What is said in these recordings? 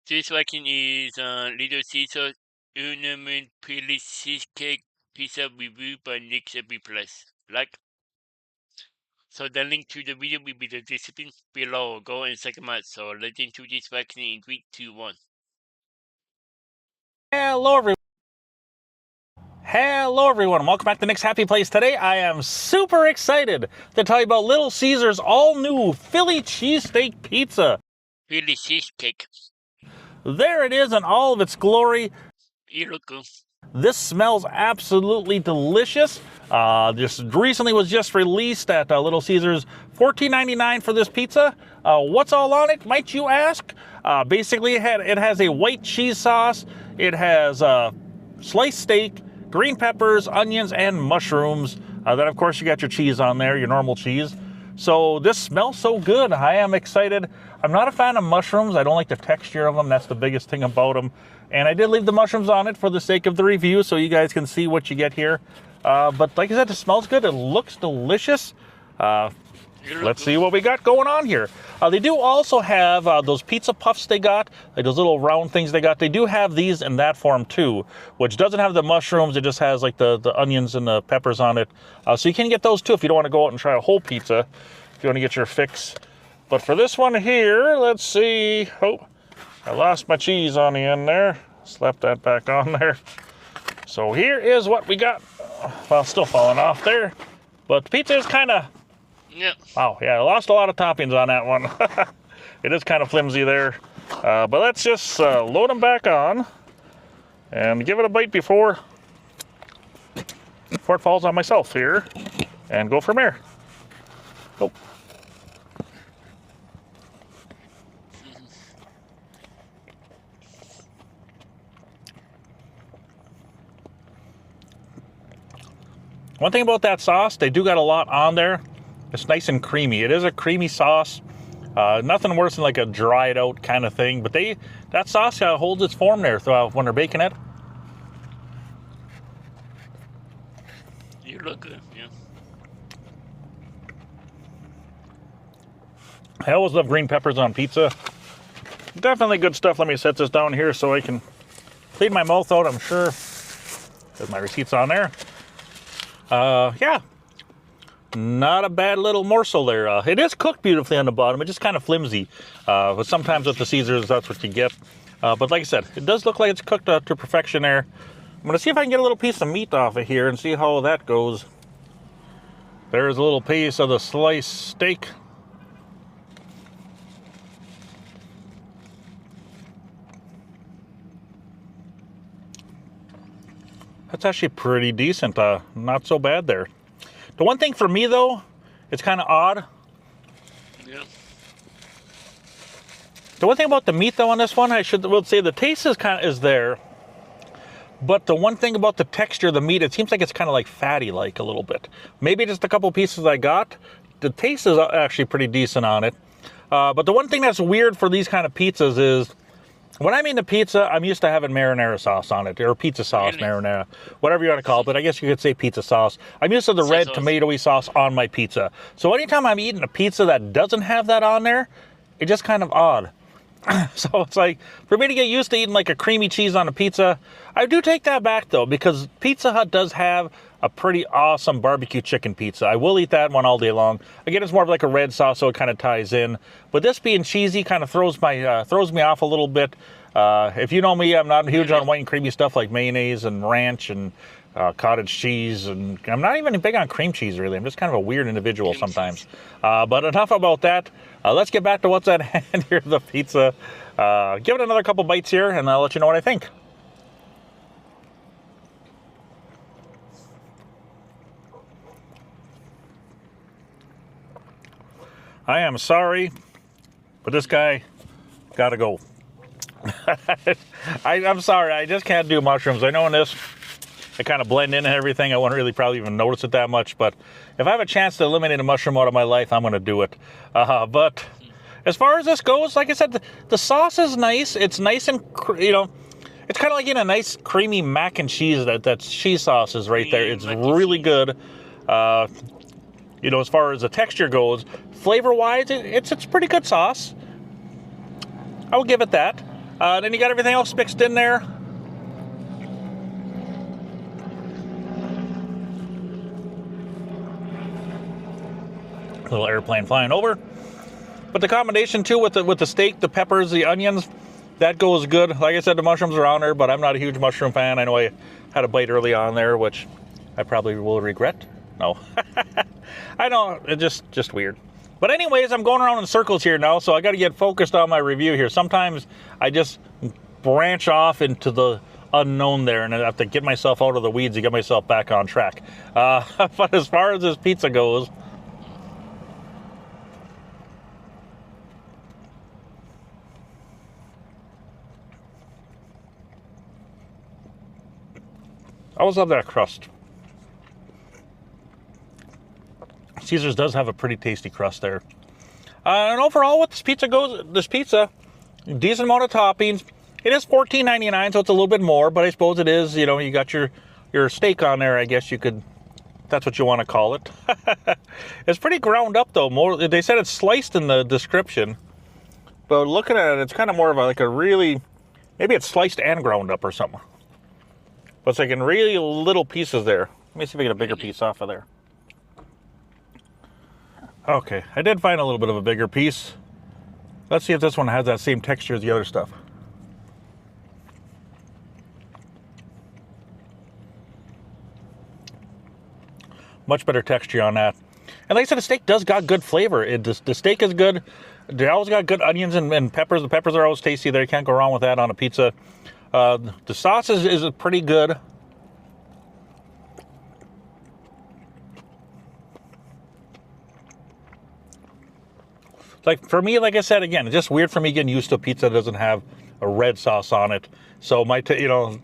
This one is Little Caesar Ornament Pili Cheesecake Pizza review by Nick B Plus. Like, so the link to the video will be the description below. Go and check them out. So let's into this vaccine in 3, 2, 1. Hello everyone. Hello everyone. Welcome back to Nick's Happy Place. Today I am super excited to tell you about Little Caesar's all new Philly cheesesteak pizza. Philly cheesecake. There it is in all of its glory. You look good. This smells absolutely delicious. This recently was just released at Little Caesar's. $14.99 for this pizza. What's all on it, might you ask? Basically, it has a white cheese sauce. It has sliced steak, green peppers, onions, and mushrooms. Then, of course, you got your cheese on there, your normal cheese. So this smells so good. I am excited. I'm not a fan of mushrooms. I don't like the texture of them. That's the biggest thing about them. And I did leave the mushrooms on it for the sake of the review so you guys can see what you get here. But like I said, it smells good. It looks delicious. Let's see what we got going on here. They do also have those pizza puffs they got, like those little round things they got. They do have these in that form too, which doesn't have the mushrooms. It just has like the onions and the peppers on it. So you can get those too if you don't want to go out and try a whole pizza, if you want to get your fix. But for this one here, let's see. Oh, I lost my cheese on the end there. Slap that back on there. So here is what we got. Well, still falling off there. But the pizza is kind of... Yeah. Wow, yeah, I lost a lot of toppings on that one. It is kind of flimsy there. But let's just load them back on and give it a bite before it falls on myself here and go from there. Oh. One thing about that sauce, they do got a lot on there. It's nice and creamy. It is a creamy sauce. Nothing worse than like a dried out kind of thing. But that sauce holds its form there when they're baking it. You look good, yeah. I always love green peppers on pizza. Definitely good stuff. Let me set this down here so I can clean my mouth out, I'm sure. There's my receipts on there. Yeah. Not a bad little morsel there. It is cooked beautifully on the bottom. It's just kind of flimsy. But sometimes with the Caesars, that's what you get. But like I said, it does look like it's cooked to perfection there. I'm going to see if I can get a little piece of meat off of here and see how that goes. There's a little piece of the sliced steak. That's actually pretty decent. Not so bad there. The one thing for me, though, it's kind of odd. Yeah. The one thing about the meat, though, on this one, I will say the taste is there. But the one thing about the texture of the meat, it seems like it's kind of like fatty-like a little bit. Maybe just a couple pieces I got. The taste is actually pretty decent on it. But the one thing that's weird for these kind of pizzas is, when I mean the pizza, I'm used to having marinara sauce on it, or pizza sauce, really? Marinara, whatever you want to call it, but I guess you could say pizza sauce. I'm used to the red tomatoey sauce on my pizza. So anytime I'm eating a pizza that doesn't have that on there, it's just kind of odd. So it's like, for me to get used to eating like a creamy cheese on a pizza, I do take that back though, because Pizza Hut does have a pretty awesome barbecue chicken pizza. I will eat that one all day long. Again, it's more of like a red sauce, so it kind of ties in. But this being cheesy kind of throws me off a little bit. If you know me, I'm not huge on white and creamy stuff like mayonnaise and ranch and cottage cheese, and I'm not even big on cream cheese really. I'm just kind of a weird individual sometimes. But enough about that. Let's get back to what's at hand here, the pizza. Give it another couple bites here, and I'll let you know what I think. I am sorry, but this guy gotta go. I'm sorry, I just can't do mushrooms. I know in this, they kind of blend in and everything. I wouldn't really probably even notice it that much, but if I have a chance to eliminate a mushroom out of my life, I'm going to do it. But as far as this goes, like I said, the sauce is nice. It's nice and, it's kind of like in a nice creamy mac and cheese. That cheese sauce is right there. It's really good. As far as the texture goes, flavor-wise, it's pretty good sauce. I will give it that. Then you got everything else mixed in there. Little airplane flying over. But the combination too with the steak, the peppers, the onions, that goes good. Like I said, the mushrooms are on there, but I'm not a huge mushroom fan. I know I had a bite early on there, which I probably will regret. No. I know, it's just weird. But anyways, I'm going around in circles here now, so I got to get focused on my review here. Sometimes I just branch off into the unknown there, and I have to get myself out of the weeds to get myself back on track. But as far as this pizza goes, I always love that crust. Caesar's does have a pretty tasty crust there. And overall, what this pizza goes, decent amount of toppings. It is $14.99, so it's a little bit more, but I suppose it is, you know, you got your steak on there, I guess you could, that's what you want to call it. It's pretty ground up though. More, they said it's sliced in the description, but looking at it, it's kind of more of like a really, maybe it's sliced and ground up or something. But it's like in really little pieces there. Let me see if I get a bigger piece off of there. Okay, I did find a little bit of a bigger piece. Let's see if this one has that same texture as the other stuff. Much better texture on that. And like I said, the steak does got good flavor. The steak is good. They always got good onions and peppers. The peppers are always tasty there. You can't go wrong with that on a pizza. The sauce is pretty good. Like for me, like I said, again, it's just weird for me getting used to a pizza that doesn't have a red sauce on it. So you know,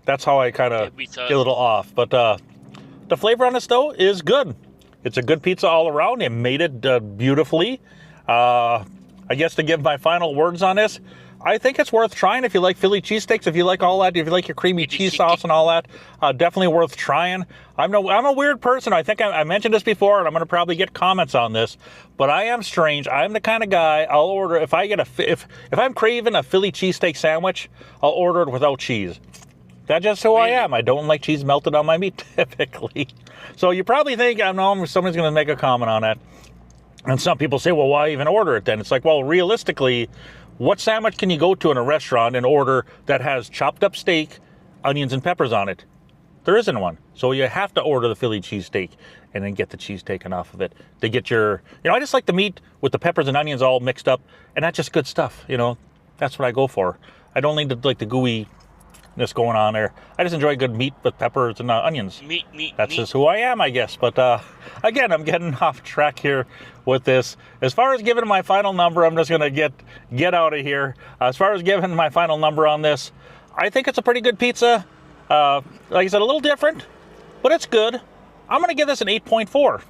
that's how I kind of get a little off. But the flavor on this though is good. It's a good pizza all around. It made it beautifully. I guess to give my final words on this, I think it's worth trying if you like Philly cheesesteaks, if you like all that, if you like your creamy cheese sauce and all that, definitely worth trying. I'm a weird person. I think I mentioned this before, and I'm going to probably get comments on this, but I am strange. I'm the kind of guy, I'll order, if I'm craving a Philly cheesesteak sandwich, I'll order it without cheese. That's just who I am. I don't like cheese melted on my meat, typically. So you probably think, I know somebody's going to make a comment on that. And some people say, well, why even order it then? It's like, well, realistically, what sandwich can you go to in a restaurant and order that has chopped up steak, onions, and peppers on it? There isn't one. So you have to order the Philly cheesesteak and then get the cheese taken off of it. To get your, I just like the meat with the peppers and onions all mixed up, and that's just good stuff, That's what I go for. I don't need the gooey going on there. I just enjoy good meat with peppers and onions. That's just who I am, I guess. But again, I'm getting off track here with this. As far as giving my final number, I'm just gonna get out of here. As far as giving my final number on this, I think it's a pretty good pizza. Like I said, a little different, but it's good. I'm gonna give this an 8.4.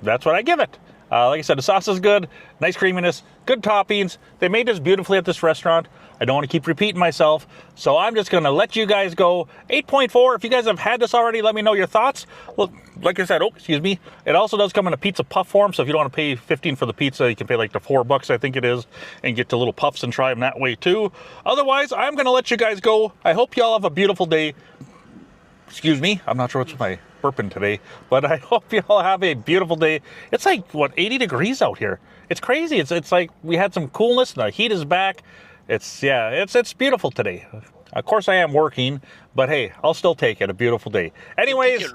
That's what I give it. Like I said, the sauce is good, nice creaminess, good toppings. They made this beautifully at this restaurant. I don't want to keep repeating myself, so I'm just going to let you guys go. 8.4. If you guys have had this already, let me know your thoughts. Look, like I said, excuse me, it also does come in a pizza puff form, so if you don't want to pay $15 for the pizza, you can pay like the $4, I think it is, and get the little puffs and try them that way too. Otherwise, I'm going to let you guys go. I hope y'all have a beautiful day. Excuse me, I'm not sure what's my burping today, but I hope you all have a beautiful day. It's like, 80 degrees out here. It's crazy. It's like we had some coolness, and the heat is back. It's beautiful today. Of course I am working, but hey, I'll still take it. A beautiful day. Anyways,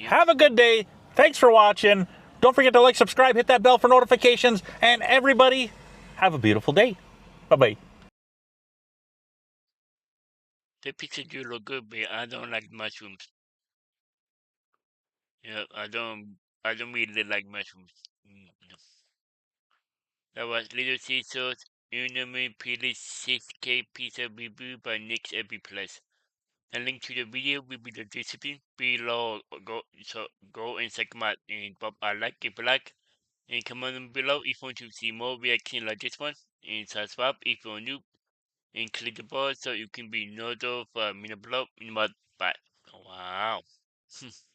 have a good day. Thanks for watching. Don't forget to like, subscribe, hit that bell for notifications, and everybody, have a beautiful day. Bye-bye. The pizza do look good, but I don't like mushrooms. Yeah, I don't really like mushrooms. No. That was Little Caesars Unlimited Cheesesteak Pizza review by Nick's Every Plus. The link to the video will be the description below. Go and check them out and pop a like if you like. And comment below if you want to see more reactions like this one. And subscribe if you're new. And click the bell so you can be notified for a minute below. Bye. Wow.